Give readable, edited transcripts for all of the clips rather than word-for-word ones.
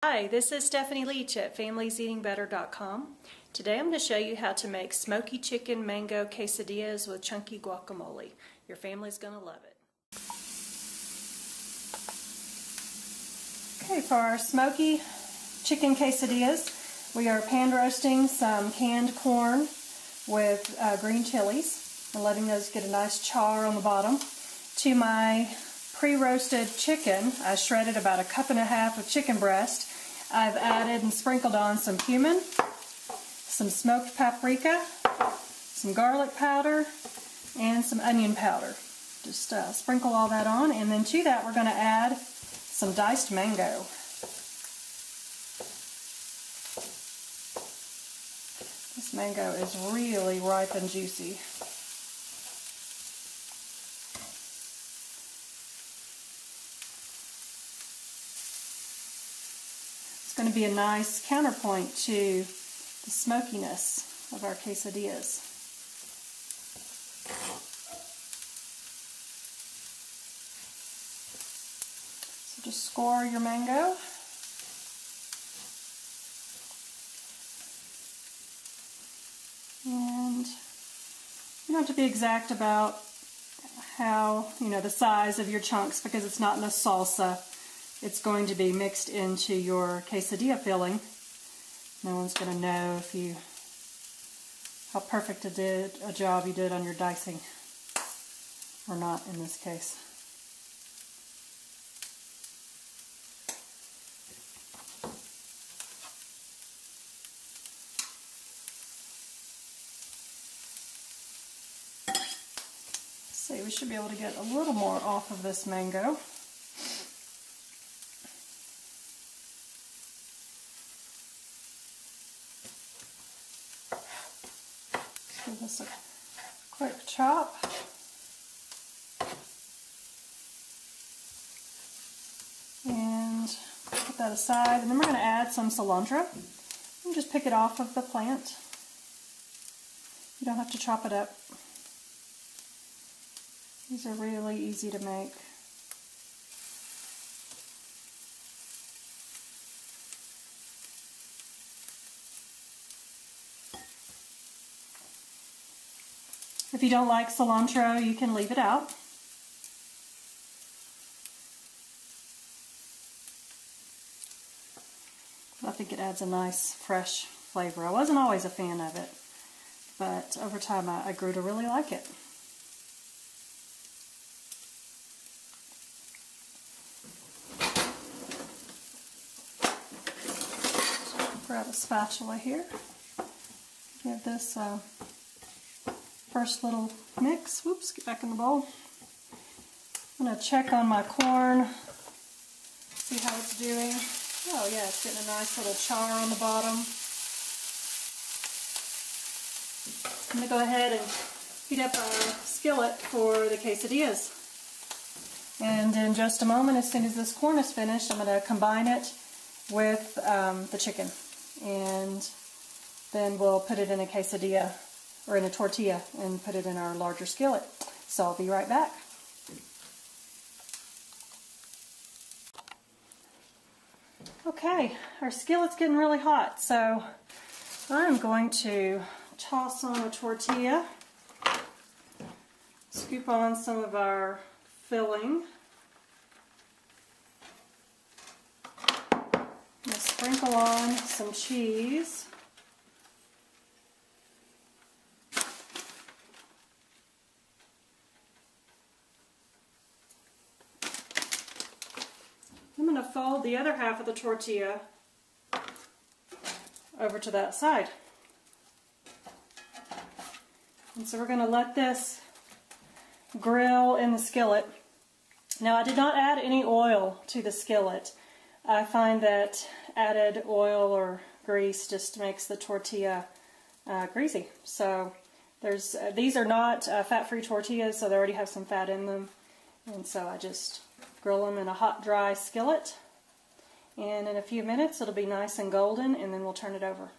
Hi, this is Stephanie Leach at FamiliesEatingBetter.com. Today I'm going to show you how to make smoky chicken mango quesadillas with chunky guacamole. Your family's going to love it. Okay, for our smoky chicken quesadillas, we are pan roasting some canned corn with green chilies and letting those get a nice char on the bottom. To my pre-roasted chicken, I shredded about 1.5 cups of chicken breast. I've added and sprinkled on some cumin, some smoked paprika, some garlic powder, and some onion powder. Just sprinkle all that on, and then to that we're going to add some diced mango. This mango is really ripe and juicy. It's going to be a nice counterpoint to the smokiness of our quesadillas. So just score your mango. And you don't have to be exact about how, the size of your chunks, because it's not in a salsa. It's going to be mixed into your quesadilla filling. No one's going to know how perfect a job you did on your dicing, or not in this case. So we should be able to get a little more off of this mango. Give this a quick chop. And put that aside. And then we're going to add some cilantro. And just pick it off of the plant. You don't have to chop it up. These are really easy to make. If you don't like cilantro, you can leave it out. I think it adds a nice, fresh flavor. I wasn't always a fan of it, but over time I grew to really like it. Grab a spatula here. Give this first little mix. Whoops, get back in the bowl. I'm going to check on my corn, see how it's doing. Oh yeah, it's getting a nice little char on the bottom. I'm going to go ahead and heat up our skillet for the quesadillas. And in just a moment, as soon as this corn is finished, I'm going to combine it with the chicken. And then we'll put it in a quesadilla, or in a tortilla, and put it in our larger skillet. So I'll be right back. Okay, our skillet's getting really hot, so I'm going to toss on a tortilla, scoop on some of our filling, and sprinkle on some cheese. I'm going to fold the other half of the tortilla over to that side. And so we're going to let this grill in the skillet. Now, I did not add any oil to the skillet. I find that added oil or grease just makes the tortilla greasy. So these are not fat-free tortillas, so they already have some fat in them. And so I just grill them in a hot, dry skillet, and in a few minutes it'll be nice and golden, and then we'll turn it over.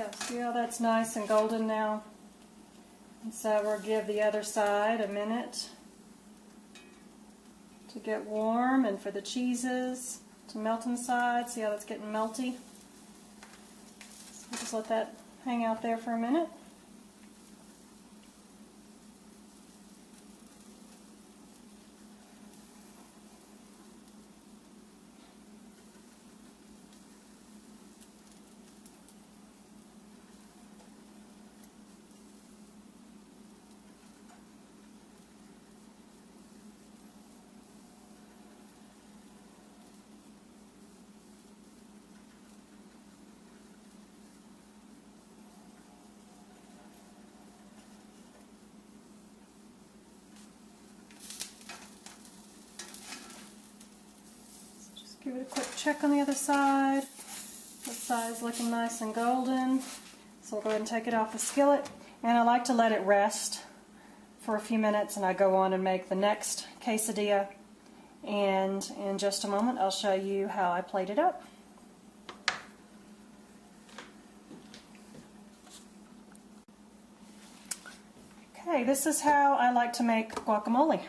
Yeah, see how that's nice and golden now? And so we'll give the other side a minute to get warm and for the cheeses to melt inside. See how that's getting melty? So we'll just let that hang out there for a minute. Give it a quick check on the other side. This side is looking nice and golden. So we'll go ahead and take it off the skillet. And I like to let it rest for a few minutes and I go on and make the next quesadilla. And in just a moment I'll show you how I plate it up. Okay, this is how I like to make guacamole.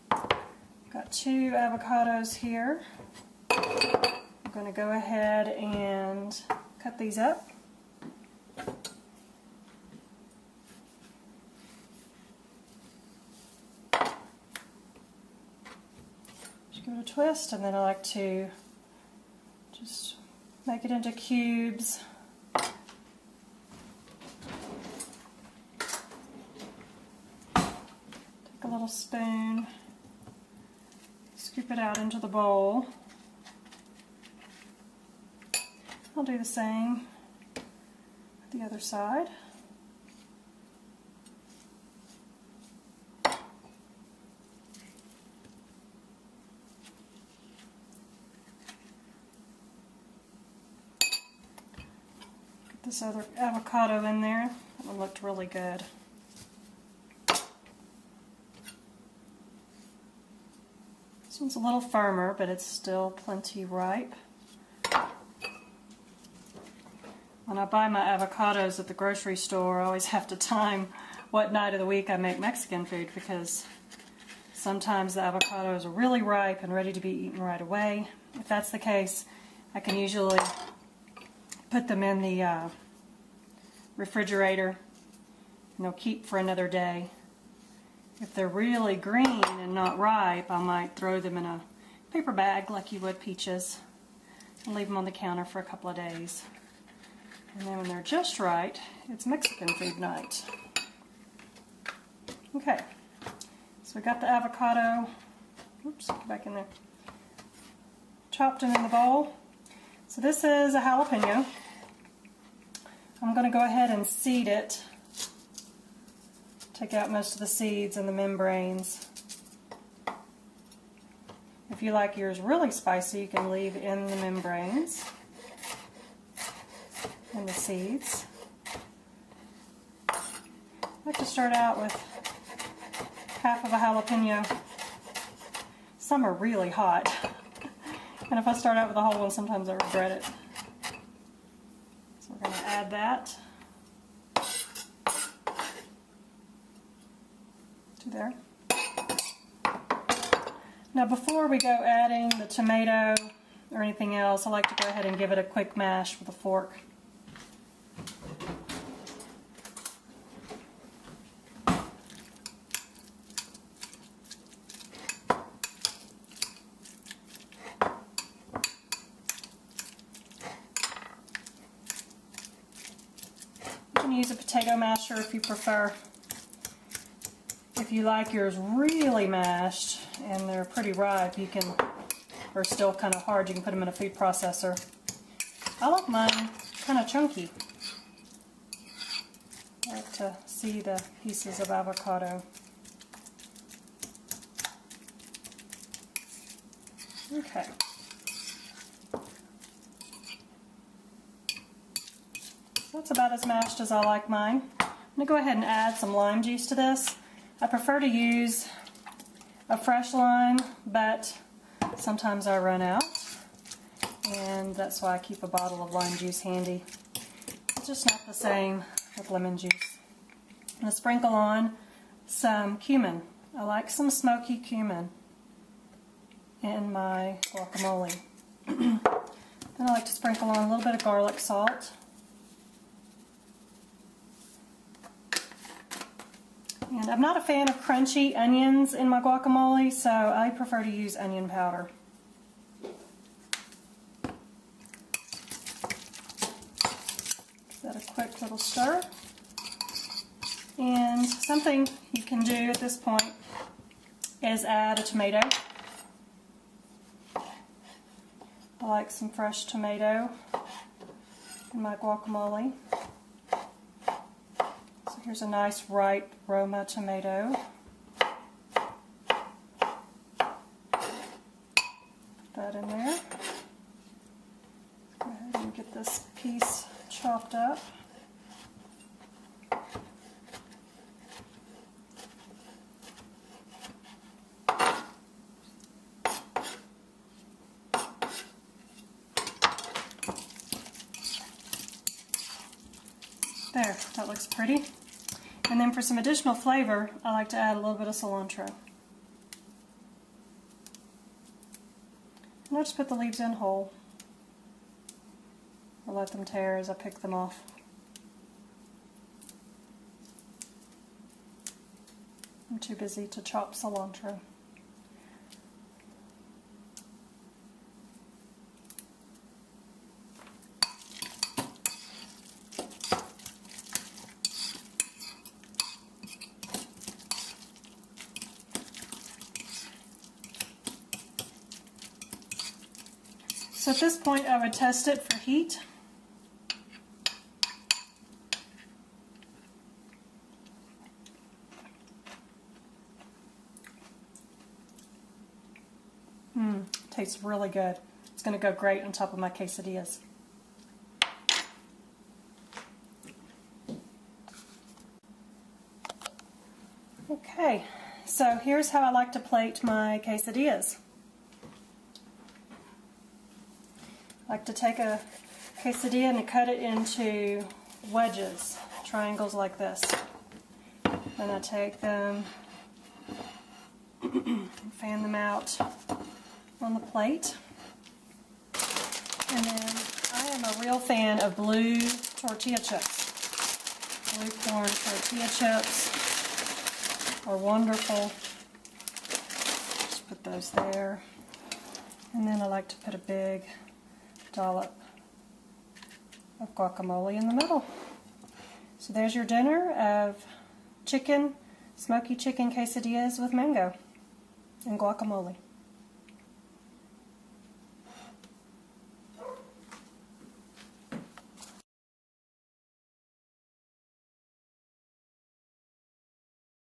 Got 2 avocados here. I'm going to go ahead and cut these up. Just give it a twist, and then I like to just make it into cubes. Take a little spoon. Scoop it out into the bowl. I'll do the same with the other side. Get this other avocado in there. That one looked really good. This one's a little firmer, but it's still plenty ripe. When I buy my avocados at the grocery store, I always have to time what night of the week I make Mexican food because sometimes the avocados are really ripe and ready to be eaten right away. If that's the case, I can usually put them in the refrigerator and they'll keep for another day. If they're really green and not ripe, I might throw them in a paper bag like you would peaches and leave them on the counter for a couple of days. And then when they're just right, it's Mexican food night. Okay, so we got the avocado, oops, get back in there, chopped and in the bowl. So this is a jalapeno. I'm going to go ahead and seed it. Take out most of the seeds and the membranes. If you like yours really spicy, you can leave in the membranes and the seeds. I like to start out with half of a jalapeno. Some are really hot, and if I start out with a whole one, sometimes I regret it. So we're going to add that to there. Now before we go adding the tomato or anything else, I like to go ahead and give it a quick mash with a fork. You can use a potato masher if you prefer. If you like yours really mashed and they're pretty ripe, you can, or still kind of hard, you can put them in a food processor. I like mine kind of chunky. I like to see the pieces of avocado. Okay. That's about as mashed as I like mine. I'm going to go ahead and add some lime juice to this. I prefer to use a fresh lime, but sometimes I run out, and that's why I keep a bottle of lime juice handy. It's just not the same with lemon juice. I'm going to sprinkle on some cumin. I like some smoky cumin in my guacamole. Then I like to sprinkle on a little bit of garlic salt. And I'm not a fan of crunchy onions in my guacamole, so I prefer to use onion powder. Give that a quick little stir. And something you can do at this point is add a tomato. I like some fresh tomato in my guacamole. So here's a nice ripe Roma tomato. Put that in there. Go ahead and get this piece chopped up. There, that looks pretty. And then for some additional flavor, I like to add a little bit of cilantro. And I'll just put the leaves in whole. I'll let them tear as I pick them off. I'm too busy to chop cilantro. So at this point I would test it for heat. Tastes really good. It's going to go great on top of my quesadillas. Okay, so here's how I like to plate my quesadillas. I like to take a quesadilla and cut it into wedges, triangles like this. Then I take them, fan them out on the plate. And then I am a real fan of blue tortilla chips. Blue corn tortilla chips are wonderful. Just put those there. And then I like to put a big dollop of guacamole in the middle. So there's your dinner of smoky chicken quesadillas with mango and guacamole.